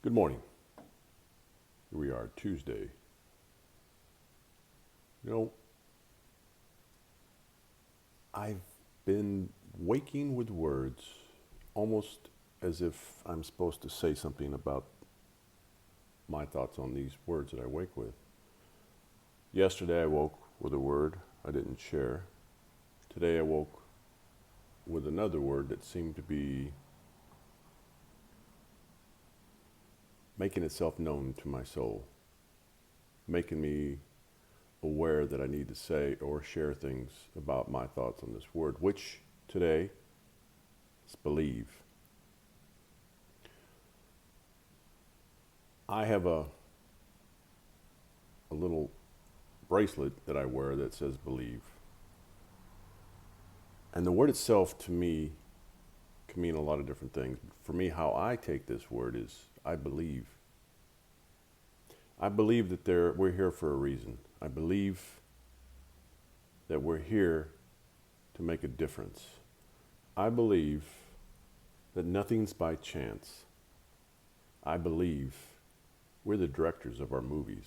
Good morning. Here we are, Tuesday. You know, I've been waking with words almost as if I'm supposed to say something about my thoughts on these words that I wake with. Yesterday I woke with a word I didn't share. Today I woke with another word that seemed to be making itself known to my soul, making me aware that I need to say or share things about my thoughts on this word, which today is believe. I have a little bracelet that I wear that says believe. And the word itself to me can mean a lot of different things. For me, how I take this word is I believe. I believe that we're here for a reason. I believe that we're here to make a difference. I believe that nothing's by chance. I believe we're the directors of our movies.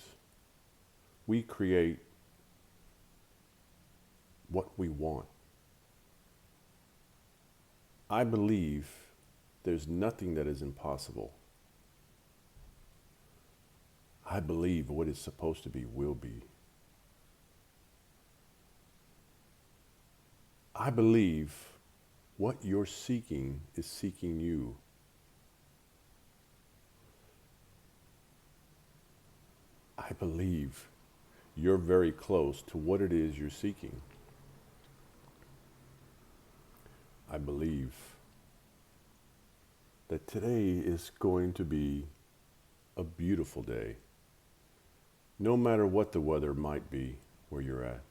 We create what we want. I believe there's nothing that is impossible. I believe what is supposed to be will be. I believe what you're seeking is seeking you. I believe you're very close to what it is you're seeking. I believe that today is going to be a beautiful day, no matter what the weather might be where you're at.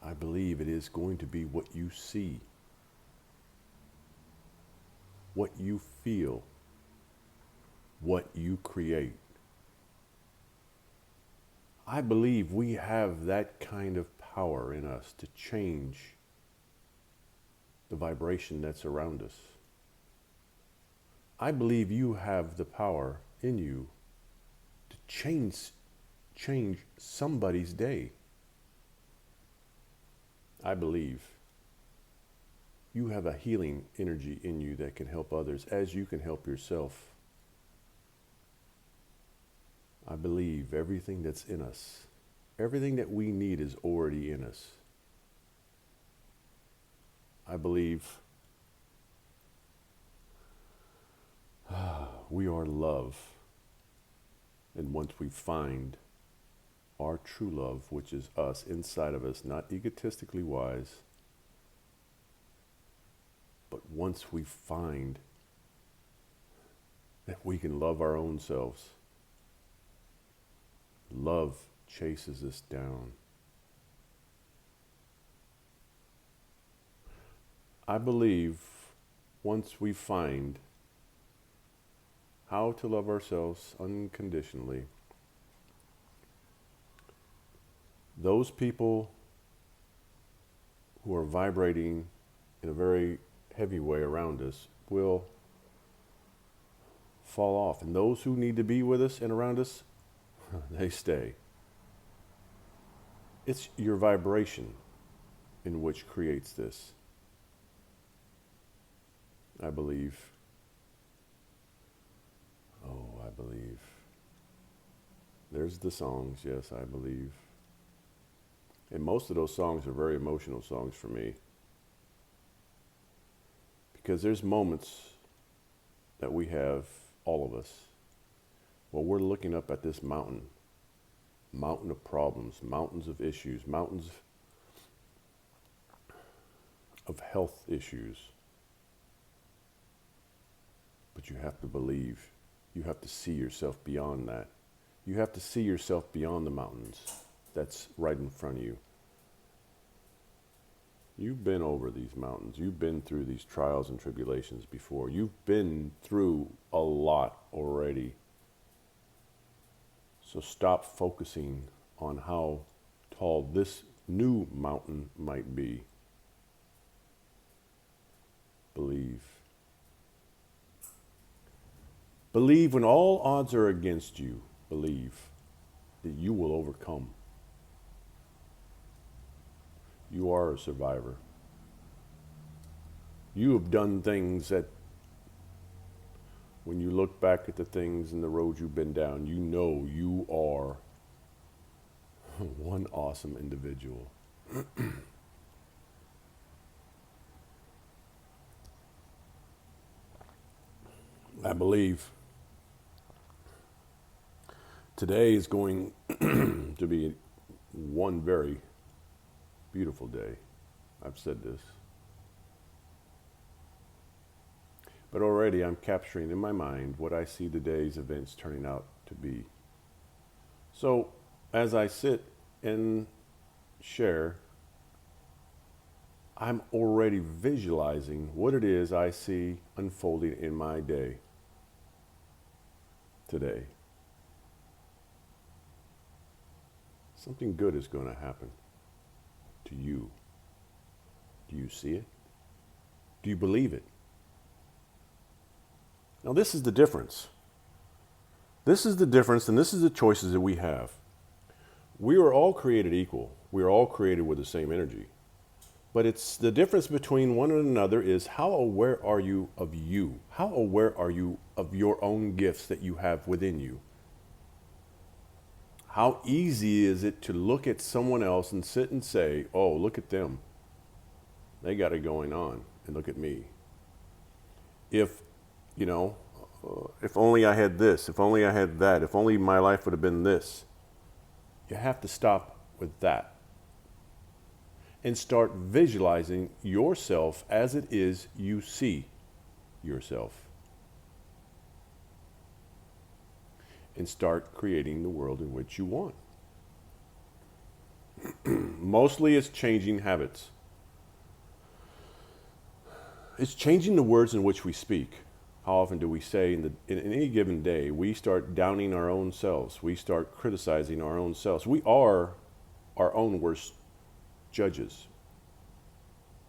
I believe it is going to be what you see, what you feel, what you create. I believe we have that kind of power in us to change the vibration that's around us. I believe you have the power in you to change somebody's day. I believe you have a healing energy in you that can help others as you can help yourself. I believe everything that's in us, everything that we need is already in us. I believe we are love. And once we find our true love, which is us inside of us, not egotistically wise, but once we find that we can love our own selves, love chases us down. I believe once we find how to love ourselves unconditionally, those people who are vibrating in a very heavy way around us will fall off. And those who need to be with us and around us, they stay. It's your vibration in which creates this. I believe. Oh, I believe. There's the songs, yes, I believe. And most of those songs are very emotional songs for me. Because there's moments that we have, all of us, well, we're looking up at this mountain of problems, mountains of issues, mountains of health issues. But you have to believe. You have to see yourself beyond that. You have to see yourself beyond the mountains that's right in front of you. You've been over these mountains. You've been through these trials and tribulations before. You've been through a lot already. So stop focusing on how tall this new mountain might be. Believe. Believe when all odds are against you. Believe that you will overcome. You are a survivor. You have done things that when you look back at the things and the roads you've been down, you know you are one awesome individual. I believe today is going to be one very beautiful day. I've said this. But already I'm capturing in my mind what I see the day's events turning out to be. So as I sit and share, I'm already visualizing what it is I see unfolding in my day today. Something good is going to happen to you. Do you see it? Do you believe it? Now, this is the difference. This is the difference, and this is the choices that we have. We are all created equal. We are all created with the same energy. But it's the difference between one another is how aware are you of you? How aware are you of your own gifts that you have within you? How easy is it to look at someone else and sit and say, oh, look at them. They got it going on, and look at me. If only I had this, if only I had that, if only my life would have been this. You have to stop with that and start visualizing yourself as it is you see yourself. And start creating the world in which you want. Mostly it's changing habits. It's changing the words in which we speak. How often do we say in any given day, we start downing our own selves. We start criticizing our own selves. We are our own worst judges.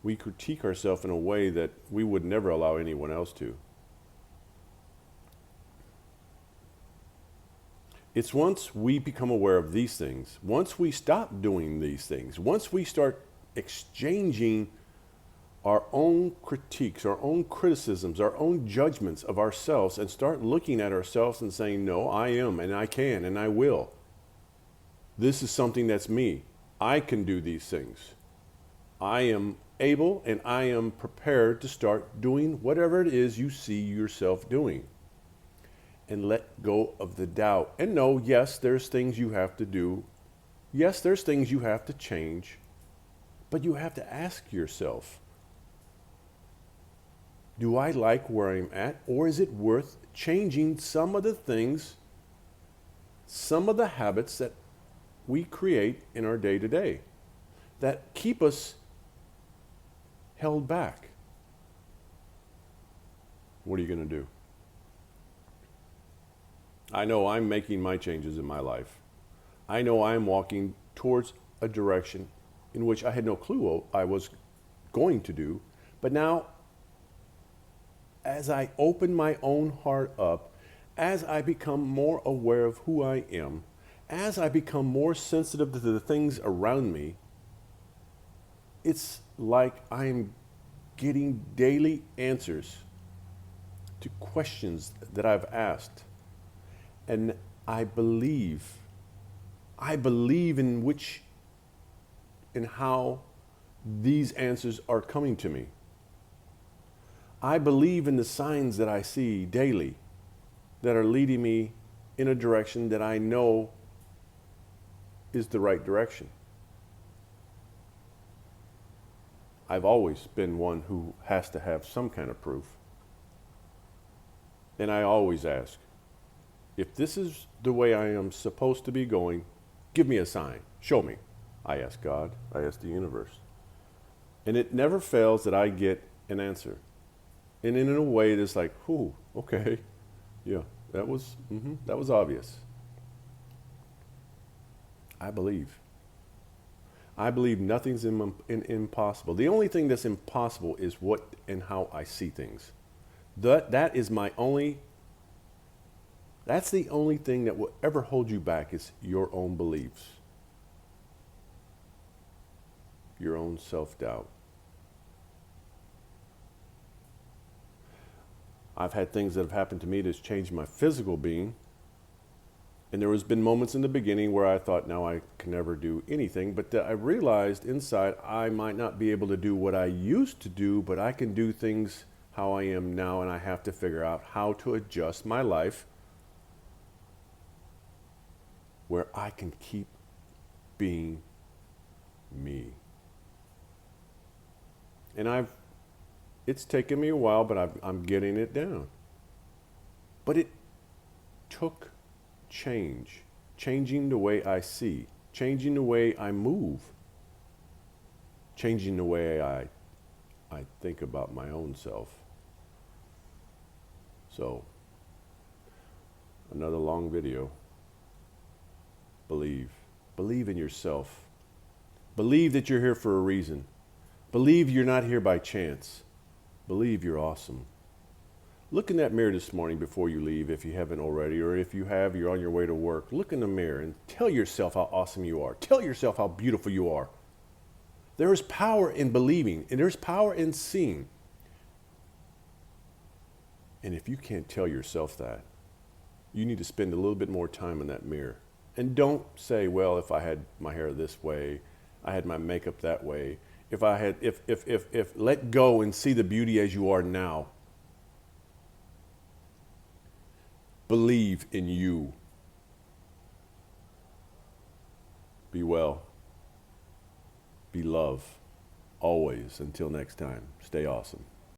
We critique ourselves in a way that we would never allow anyone else to. It's once we become aware of these things, once we stop doing these things, once we start exchanging our own critiques, our own criticisms, our own judgments of ourselves and start looking at ourselves and saying, no, I am and I can and I will. This is something that's me. I can do these things. I am able and I am prepared to start doing whatever it is you see yourself doing. And let go of the doubt. And no, yes, there's things you have to do. Yes, there's things you have to change. But you have to ask yourself, do I like where I'm at? Or is it worth changing some of the things, some of the habits that we create in our day-to-day that keep us held back? What are you going to do? I know I'm making my changes in my life. I know I'm walking towards a direction in which I had no clue I was going to do. But now, as I open my own heart up, as I become more aware of who I am, as I become more sensitive to the things around me, it's like I'm getting daily answers to questions that I've asked. And I believe in how these answers are coming to me. I believe in the signs that I see daily that are leading me in a direction that I know is the right direction. I've always been one who has to have some kind of proof. And I always ask, if this is the way I am supposed to be going, give me a sign. Show me. I ask God. I ask the universe. And it never fails that I get an answer. And in a way that's like, ooh, okay. Yeah, that was obvious. I believe. I believe nothing's impossible. The only thing that's impossible is what and how I see things. That is my only That's the only thing that will ever hold you back is your own beliefs, your own self-doubt. I've had things that have happened to me that's changed my physical being. And there has been moments in the beginning where I thought, now I can never do anything. But I realized inside I might not be able to do what I used to do, but I can do things how I am now. And I have to figure out how to adjust my life where I can keep being me. And it's taken me a while, but I'm getting it down. But it took changing the way I see, changing the way I move, changing the way I think about my own self. So, another long video. Believe in yourself. Believe that you're here for a reason. Believe you're not here by chance. Believe you're awesome. Look in that mirror this morning before you leave, if you haven't already, or if you have, you're on your way to work. Look in the mirror and tell yourself how awesome you are. Tell yourself how beautiful you are. There is power in believing, and there's power in seeing. And if you can't tell yourself that, you need to spend a little bit more time in that mirror. And don't say, well, if I had my hair this way, I had my makeup that way. If let go and see the beauty as you are now. Believe in you. Be well. Be love. Always. Until next time. Stay awesome.